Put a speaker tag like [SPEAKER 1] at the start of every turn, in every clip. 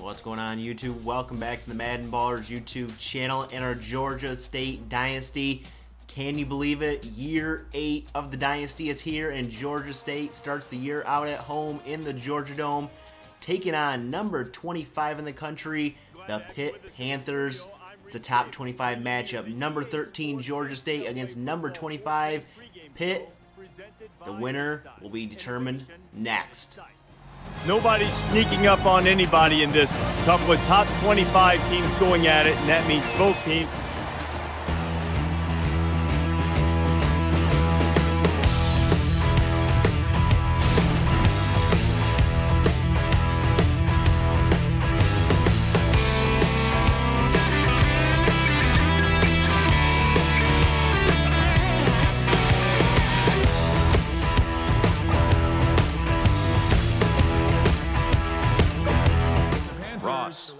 [SPEAKER 1] What's going on, YouTube? Welcome back to the MaddenBallerz YouTube channel and our Georgia State Dynasty. Can you believe it? Year 8 of the Dynasty is here, and Georgia State starts the year out at home in the Georgia Dome, taking on number 25 in the country, the Pitt Panthers. It's a top 25 matchup. Number 13 Georgia State against number 25 Pitt. The winner will be determined next.
[SPEAKER 2] Nobody's sneaking up on anybody in this. Couple of top 25 teams going at it, and that means both teams.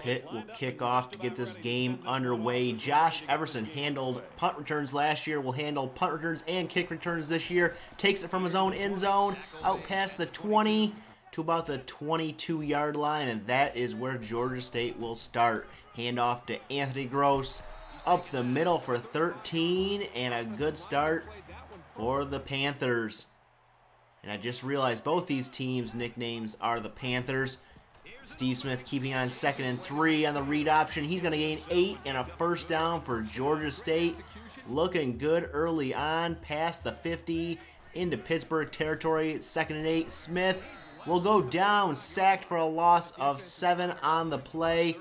[SPEAKER 1] Pitt will kick off to get this game underway. Josh Everson handled punt returns last year, will handle punt returns and kick returns this year. Takes it from his own end zone, out past the 20 to about the 22-yard line, and that is where Georgia State will start. Handoff to Anthony Gross, up the middle for 13, and a good start for the Panthers. And I just realized both these teams' nicknames are the Panthers. Steve Smith keeping on 2nd and 3 on the read option. He's going to gain 8 and a first down for Georgia State. Looking good early on, past the 50 into Pittsburgh territory. 2nd and 8. Smith will go down, sacked for a loss of 7 on the play.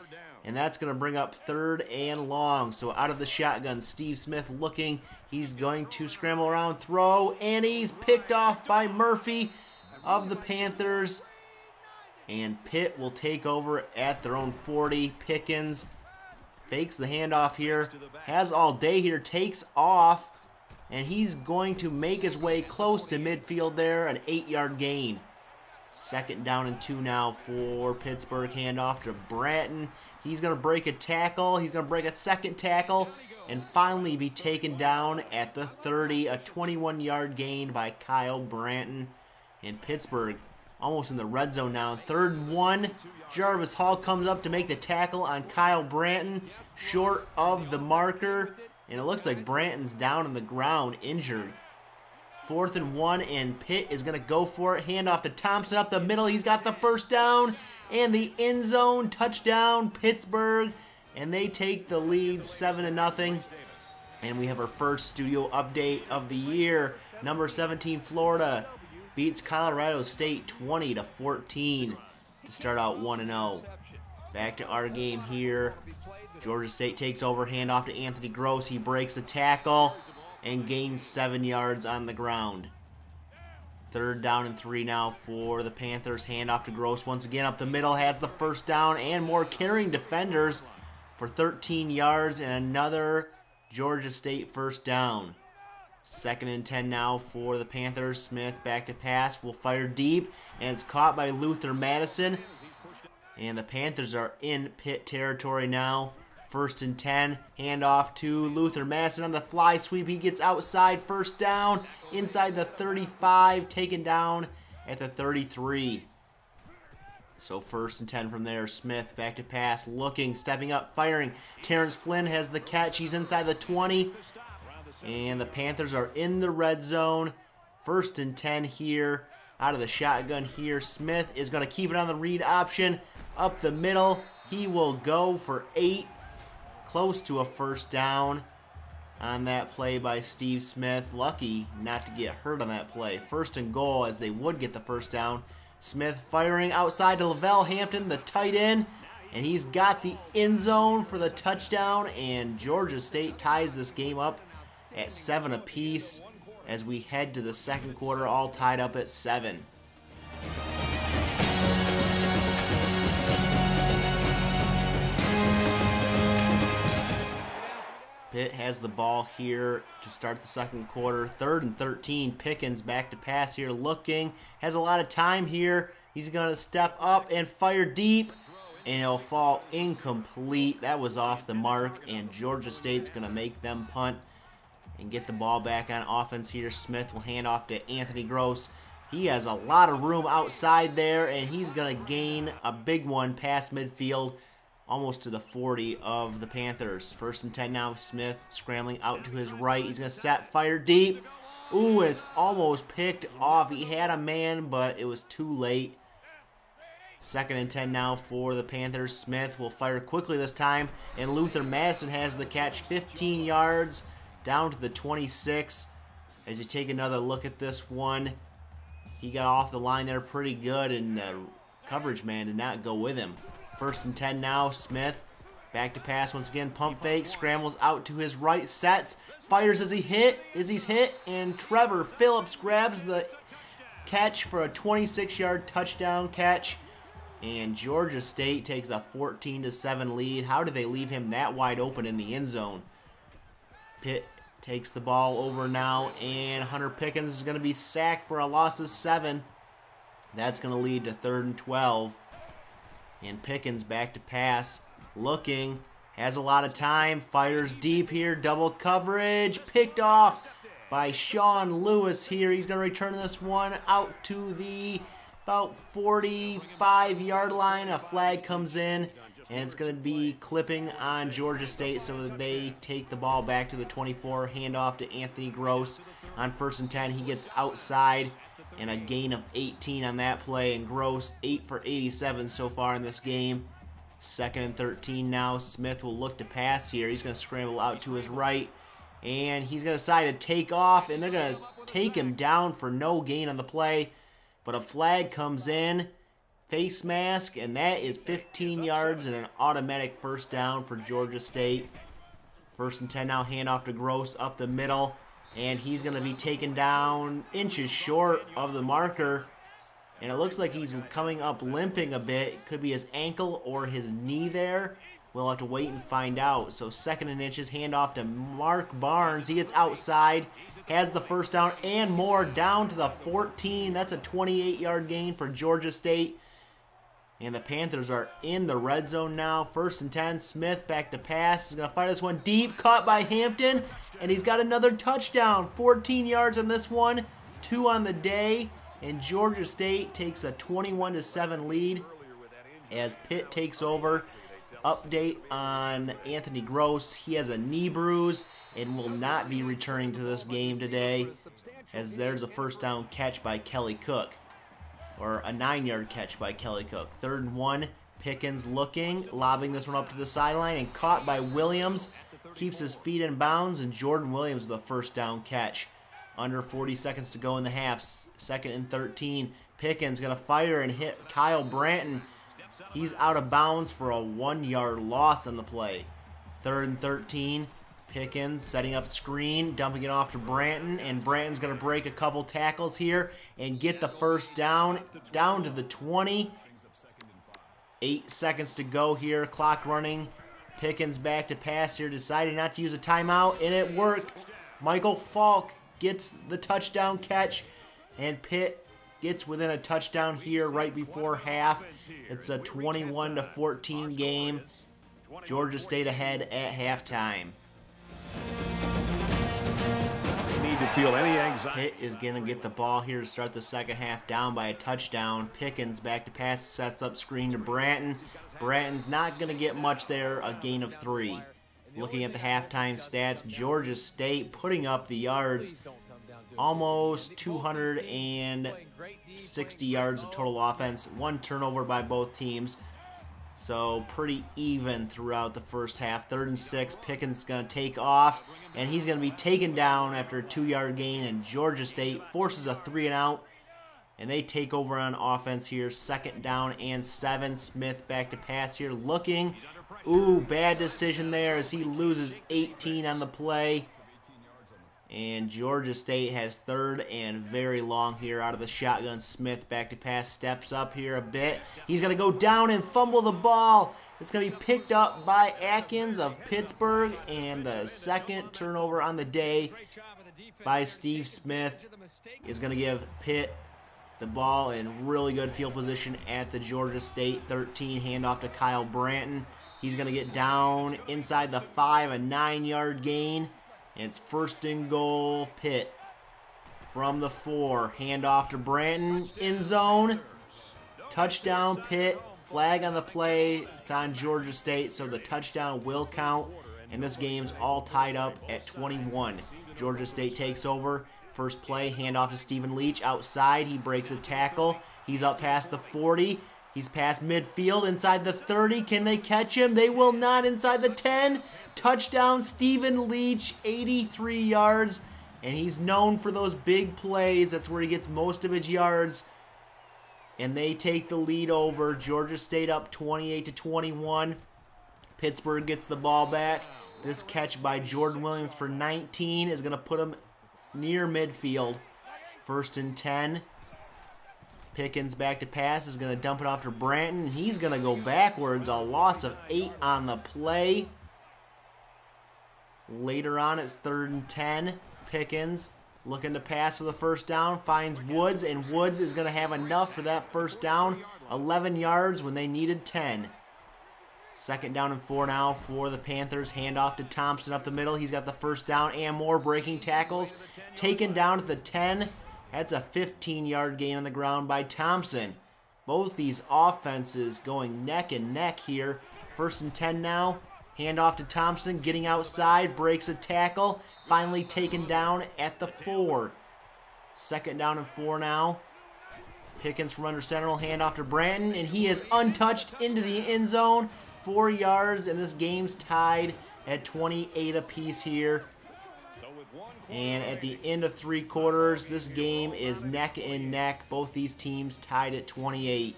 [SPEAKER 1] And that's going to bring up 3rd and long. So out of the shotgun, Steve Smith looking. He's going to scramble around, throw, and he's picked off by Murphy of the Panthers. And Pitt will take over at their own 40. Pickens fakes the handoff here, has all day here, takes off, and he's going to make his way close to midfield there, an 8-yard gain. 2nd down and 2 now for Pittsburgh. Handoff to Bratton. He's going to break a tackle. He's going to break a second tackle and finally be taken down at the 30. A 21-yard gain by Kyle Branton. And Pittsburgh almost in the red zone now. 3rd and 1. Jarvis Hall comes up to make the tackle on Kyle Branton, short of the marker. And it looks like Branton's down on the ground, injured. 4th and 1, and Pitt is going to go for it. Handoff to Thompson up the middle. He's got the first down and the end zone touchdown, Pittsburgh. And they take the lead 7-0. And we have our first studio update of the year. Number 17, Florida beats Colorado State 20-14 to start out 1-0. Back to our game here. Georgia State takes over, handoff to Anthony Gross. He breaks a tackle and gains 7 yards on the ground. 3rd down and 3 now for the Panthers. Handoff to Gross once again up the middle. Has the first down and more, carrying defenders for 13 yards and another Georgia State first down. 2nd and 10 now for the Panthers. Smith back to pass, will fire deep, and it's caught by Luther Madison. And the Panthers are in Pitt territory now. 1st and 10, handoff to Luther Madison on the fly sweep. He gets outside, first down, inside the 35, taken down at the 33. So 1st and 10 from there. Smith back to pass, looking, stepping up, firing. Terrence Flynn has the catch. He's inside the 20. And the Panthers are in the red zone. 1st and 10 here. Out of the shotgun here. Smith is going to keep it on the read option. Up the middle. He will go for 8. Close to a first down on that play by Steve Smith. Lucky not to get hurt on that play. 1st and goal as they would get the first down. Smith firing outside to Lavelle Hampton, the tight end. And he's got the end zone for the touchdown. And Georgia State ties this game up at 7 apiece as we head to the 2nd quarter, all tied up at 7. Pitt has the ball here to start the 2nd quarter. 3rd and 13. Pickens back to pass here, looking. Has a lot of time here. He's going to step up and fire deep. And it'll fall incomplete. That was off the mark. And Georgia State's going to make them punt and get the ball back on offense here. Smith will hand off to Anthony Gross. He has a lot of room outside there, and he's going to gain a big one past midfield, almost to the 40 of the Panthers. 1st and 10 now. Smith scrambling out to his right. He's going to set, fire deep. Ooh, it's almost picked off. He had a man, but it was too late. 2nd and 10 now for the Panthers. Smith will fire quickly this time, and Luther Madison has the catch. 15 yards down to the 26. As you take another look at this one, he got off the line there pretty good, and the coverage man did not go with him. 1st and 10 now. Smith back to pass once again. Pump fake, scrambles out to his right, sets, fires as he's hit, and Trevor Phillips grabs the catch for a 26-yard touchdown catch. And Georgia State takes a 14-7 lead. How did they leave him that wide open in the end zone? Pitt takes the ball over now, and Hunter Pickens is going to be sacked for a loss of 7. That's going to lead to 3rd and 12. And Pickens back to pass, looking, has a lot of time, fires deep here, double coverage, picked off by Sean Lewis here. He's going to return this one out to the about 45-yard line. A flag comes in, and it's going to be clipping on Georgia State, so that they take the ball back to the 24, handoff to Anthony Gross on 1st and 10. He gets outside, and a gain of 18 on that play, and Gross 8 for 87 so far in this game. 2nd and 13 now. Smith will look to pass here. He's going to scramble out to his right, and he's going to decide to take off, and they're going to take him down for no gain on the play, but a flag comes in, face mask, and that is 15 yards and an automatic 1st down for Georgia State. 1st and 10 now. Handoff to Gross up the middle, and he's going to be taken down inches short of the marker, and it looks like he's coming up limping a bit. It could be his ankle or his knee there. We'll have to wait and find out. So 2nd and inches, handoff to Mark Barnes. He gets outside, has the 1st down and more, down to the 14. That's a 28-yard gain for Georgia State. And the Panthers are in the red zone now. 1st and 10, Smith back to pass. He's going to fire this one deep, caught by Hampton, and he's got another touchdown. 14 yards on this one, 2 on the day, and Georgia State takes a 21-7 lead as Pitt takes over. Update on Anthony Gross. He has a knee bruise and will not be returning to this game today, as there's a 1st down catch by Kelly Cook, or a 9-yard catch by Kelly Cook. 3rd and 1, Pickens looking, lobbing this one up to the sideline, and caught by Williams. Keeps his feet in bounds, and Jordan Williams with a 1st down catch. Under 40 seconds to go in the half. 2nd and 13, Pickens going to fire and hit Kyle Branton. He's out of bounds for a 1-yard loss on the play. 3rd and 13, Pickens setting up screen, dumping it off to Branton, and Branton's going to break a couple tackles here and get the 1st down to the 20. 8 seconds to go here, clock running. Pickens back to pass here, deciding not to use a timeout, and it worked. Michael Falk gets the touchdown catch, and Pitt gets within a touchdown here right before half. It's a 21-14 game. Georgia State ahead at halftime.
[SPEAKER 2] Need to feel any anxiety.
[SPEAKER 1] Pitt is going to get the ball here to start the 2nd half, down by a touchdown. Pickens back to pass, sets up screen to Branton. Branton's not going to get much there, a gain of 3. Looking at the halftime stats, Georgia State putting up the yards, almost 260 yards of total offense, 1 turnover by both teams. So pretty even throughout the 1st half. 3rd and 6, Pickens is going to take off, and he's going to be taken down after a 2-yard gain, and Georgia State forces a 3-and-out, and they take over on offense here. 2nd down and 7. Smith back to pass here, looking. Ooh, bad decision there as he loses 18 on the play. And Georgia State has 3rd and very long here out of the shotgun. Smith back to pass, steps up here a bit. He's going to go down and fumble the ball. It's going to be picked up by Atkins of Pittsburgh, and the 2nd turnover on the day by Steve Smith is going to give Pitt the ball in really good field position at the Georgia State 13. Handoff to Kyle Branton. He's going to get down inside the 5, a 9-yard gain. And it's 1st and goal, Pitt. from the 4. Handoff to Branton. End zone. Touchdown, Pitt. Flag on the play. It's on Georgia State, so the touchdown will count. And this game's all tied up at 21. Georgia State takes over. First play, handoff to Stephen Leach. Outside, he breaks a tackle. He's up past the 40. He's past midfield, inside the 30. Can they catch him? They will not. Inside the 10. Touchdown, Stephen Leach, 83 yards. And he's known for those big plays. That's where he gets most of his yards. And they take the lead over. Georgia State up 28-21. Pittsburgh gets the ball back. This catch by Jordan Williams for 19 is going to put him near midfield. 1st and 10. Pickens back to pass, is going to dump it off to Branton. He's going to go backwards. A loss of 8 on the play. Later on, it's 3rd and 10. Pickens looking to pass for the first down. Finds Woods, and Woods is going to have enough for that first down. 11 yards when they needed 10. 2nd down and 4 now for the Panthers. Handoff to Thompson up the middle. He's got the first down and more. Breaking tackles. Taken down to the 10. That's a 15-yard gain on the ground by Thompson. Both these offenses going neck and neck here. 1st and 10 now. Handoff to Thompson. Getting outside. Breaks a tackle. Finally taken down at the 4. 2nd down and 4 now. Pickens from under center will hand off to Branton, and he is untouched into the end zone. 4 yards, and this game's tied at 28 apiece here. And at the end of 3 quarters, this game is neck and neck. Both these teams tied at 28.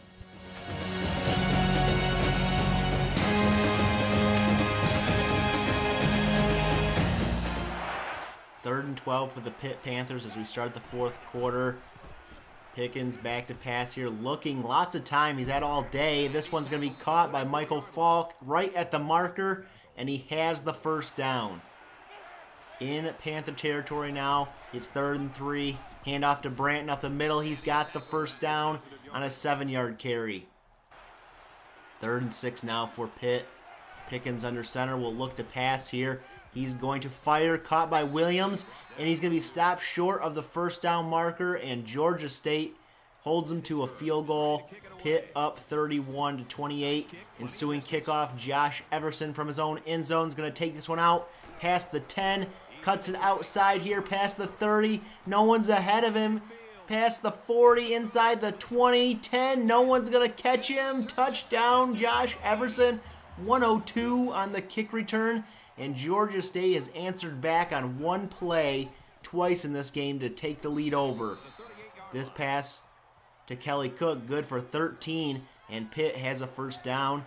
[SPEAKER 1] Third and 12 for the Pitt Panthers as we start the 4th quarter. Pickens back to pass here, looking lots of time. He's had all day. This one's going to be caught by Michael Falk right at the marker, and he has the first down. In Panther territory now, it's 3rd and 3. Handoff to Branton up the middle. He's got the first down on a 7-yard carry. 3rd and 6 now for Pitt. Pickens under center will look to pass here. He's going to fire, caught by Williams, and he's going to be stopped short of the first down marker, and Georgia State holds him to a field goal. Pitt up 31-28. Ensuing kickoff, Josh Everson from his own end zone is going to take this one out past the 10, cuts it outside here past the 30. No one's ahead of him. Past the 40, inside the 20, 10. No one's going to catch him. Touchdown, Josh Everson. 102 on the kick return. And Georgia State has answered back on one play twice in this game to take the lead over. This pass to Kelly Cook, good for 13, and Pitt has a first down.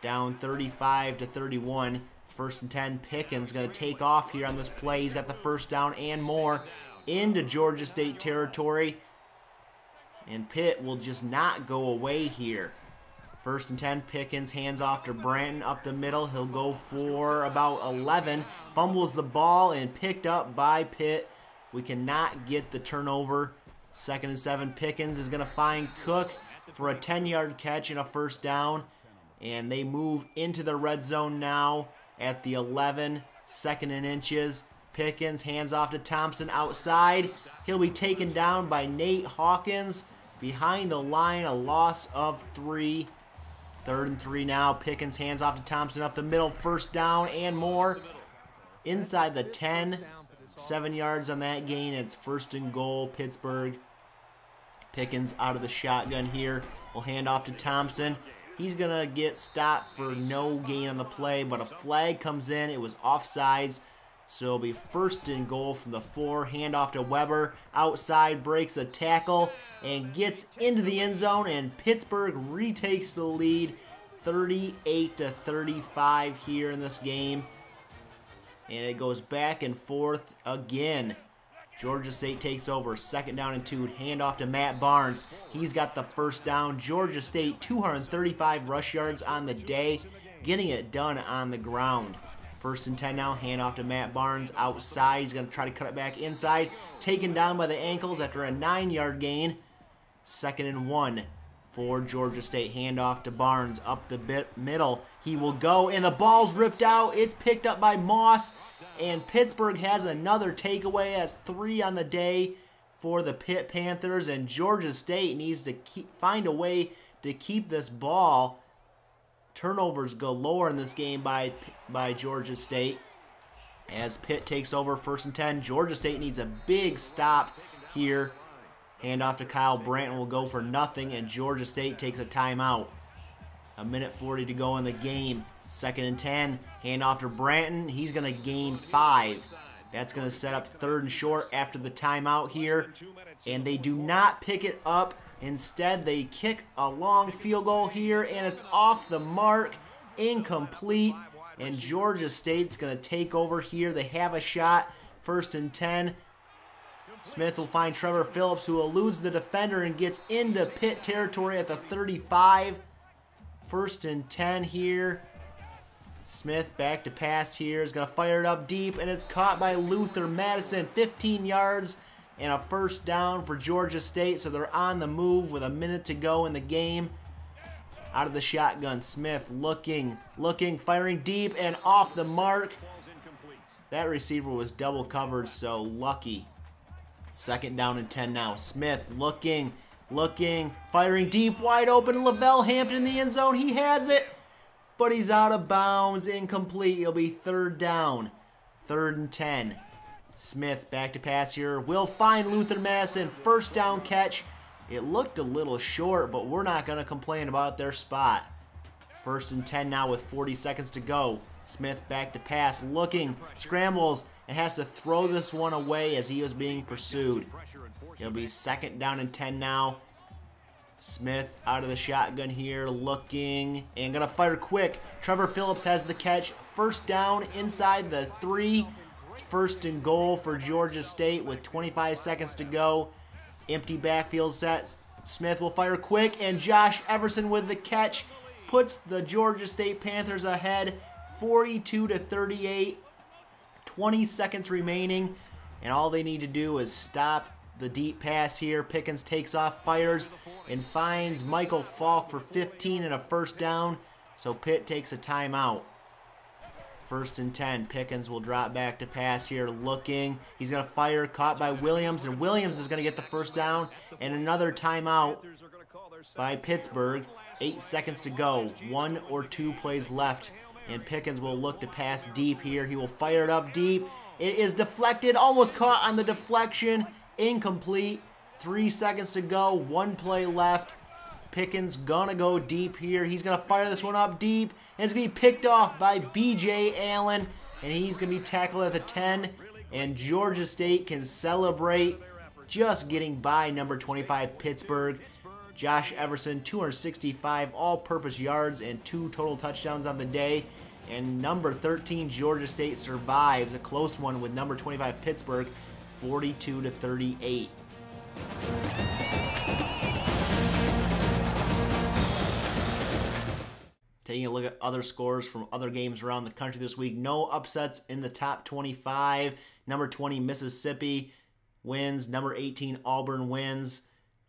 [SPEAKER 1] Down 35-31. It's 1st and 10. Pickens going to take off here on this play. He's got the first down and more into Georgia State territory. And Pitt will just not go away here. 1st and 10, Pickens hands off to Branton up the middle. He'll go for about 11. Fumbles the ball and picked up by Pitt. We cannot get the turnover. 2nd and 7, Pickens is going to find Cook for a 10-yard catch and a first down. And they move into the red zone now at the 11. 2nd and inches. Pickens hands off to Thompson outside. He'll be taken down by Nate Hawkins. Behind the line, a loss of 3. 3rd and 3 now. Pickens hands off to Thompson up the middle. First down and more. Inside the 10. 7 yards on that gain. It's 1st and goal, Pittsburgh. Pickens out of the shotgun here. Will hand off to Thompson. He's going to get stopped for no gain on the play, but a flag comes in. It was offsides. So it'll be 1st and goal from the 4. Handoff to Weber. Outside, breaks a tackle and gets into the end zone. And Pittsburgh retakes the lead 38-35 here in this game. And it goes back and forth again. Georgia State takes over. 2nd down and 2. Handoff to Matt Barnes. He's got the first down. Georgia State 235 rush yards on the day. Getting it done on the ground. 1st and 10 now. Handoff to Matt Barnes outside. He's going to try to cut it back inside. Taken down by the ankles after a 9-yard gain. 2nd and 1 for Georgia State. Handoff to Barnes up the middle. He will go, and the ball's ripped out. It's picked up by Moss, and Pittsburgh has another takeaway. That's 3 on the day for the Pitt Panthers, and Georgia State needs to find a way to keep this ball. Turnovers galore in this game by Georgia State. As Pitt takes over 1st and 10, Georgia State needs a big stop here. Handoff to Kyle Branton will go for nothing, and Georgia State takes a timeout. 1:40 to go in the game. 2nd and 10, handoff to Branton. He's going to gain 5. That's going to set up 3rd and short after the timeout here. And they do not pick it up. Instead, they kick a long field goal here, and it's off the mark, incomplete. And Georgia State's going to take over here. They have a shot. 1st and 10. Smith will find Trevor Phillips, who eludes the defender and gets into Pitt territory at the 35. 1st and 10 here. Smith back to pass here. Is going to fire it up deep, and it's caught by Luther Madison. 15 yards and a 1st down for Georgia State, so they're on the move with a minute to go in the game. Out of the shotgun, Smith looking, firing deep, and off the mark. That receiver was double covered, so lucky. 2nd down and 10 now. Smith looking, firing deep, wide open. Lavelle Hampton in the end zone. He has it, but he's out of bounds, incomplete. It'll be 3rd down. 3rd and 10. Smith back to pass here. Will find Luther Madison. 1st down catch. It looked a little short, but we're not going to complain about their spot. 1st and 10 now with 40 seconds to go. Smith back to pass, looking, scrambles, and has to throw this one away as he was being pursued. It'll be 2nd down and 10 now. Smith out of the shotgun here, looking, and going to fire quick. Trevor Phillips has the catch. 1st down inside the 3. It's 1st and goal for Georgia State with 25 seconds to go. Empty backfield set. Smith will fire quick, and Josh Everson with the catch puts the Georgia State Panthers ahead 42-38. 20 seconds remaining, and all they need to do is stop the deep pass here. Pickens takes off, fires, and finds Michael Falk for 15 and a 1st down, so Pitt takes a timeout. 1st and 10. Pickens will drop back to pass here, looking. He's going to fire, caught by Williams, and Williams is going to get the 1st down, and another timeout by Pittsburgh. 8 seconds to go. 1 or 2 plays left, and Pickens will look to pass deep here. He will fire it up deep. It is deflected, almost caught on the deflection. Incomplete. 3 seconds to go. 1 play left. Pickens gonna go deep here. He's gonna fire this one up deep, and it's gonna be picked off by B.J. Allen, and he's gonna be tackled at the 10. And Georgia State can celebrate just getting by number 25 Pittsburgh. Josh Everson, 265 all-purpose yards and 2 total touchdowns on the day. And number 13 Georgia State survives a close one with number 25 Pittsburgh, 42-38. Taking a look at other scores from other games around the country this week. No upsets in the top 25. Number 20 Mississippi wins. Number 18 Auburn wins.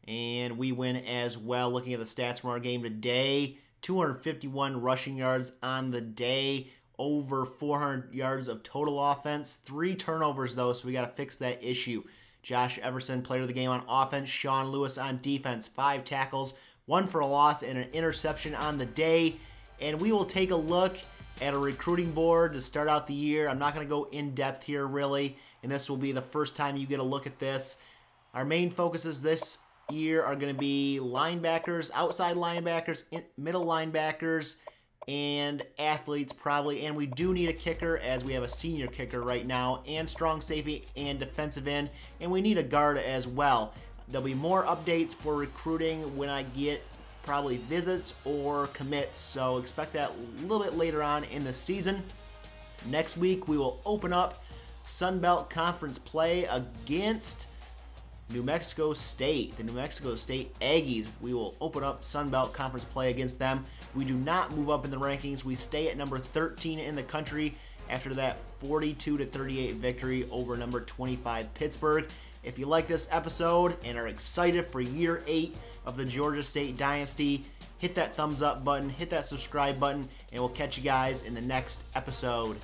[SPEAKER 1] And we win as well. Looking at the stats from our game today, 251 rushing yards on the day. Over 400 yards of total offense. 3 turnovers, though, so we got to fix that issue. Josh Everson, player of the game on offense. Sean Lewis on defense. 5 tackles, 1 for a loss, and an interception on the day. And we will take a look at a recruiting board to start out the year. I'm not going to go in depth here, really, and this will be the first time you get a look at this. Our main focuses this year are going to be linebackers, outside linebackers, middle linebackers, and athletes probably. And we do need a kicker, as we have a senior kicker right now, and strong safety and defensive end, and we need a guard as well. There'll be more updates for recruiting when I get probably visits or commits, so expect that a little bit later on in the season. Next week we will open up Sun Belt Conference play against New Mexico State. The New Mexico State Aggies, we will open up Sun Belt Conference play against them. We do not move up in the rankings. We stay at number 13 in the country after that 42-38 victory over number 25 Pittsburgh. If you like this episode and are excited for year 8 of the Georgia State Dynasty. Hit that thumbs up button, hit that subscribe button, and we'll catch you guys in the next episode.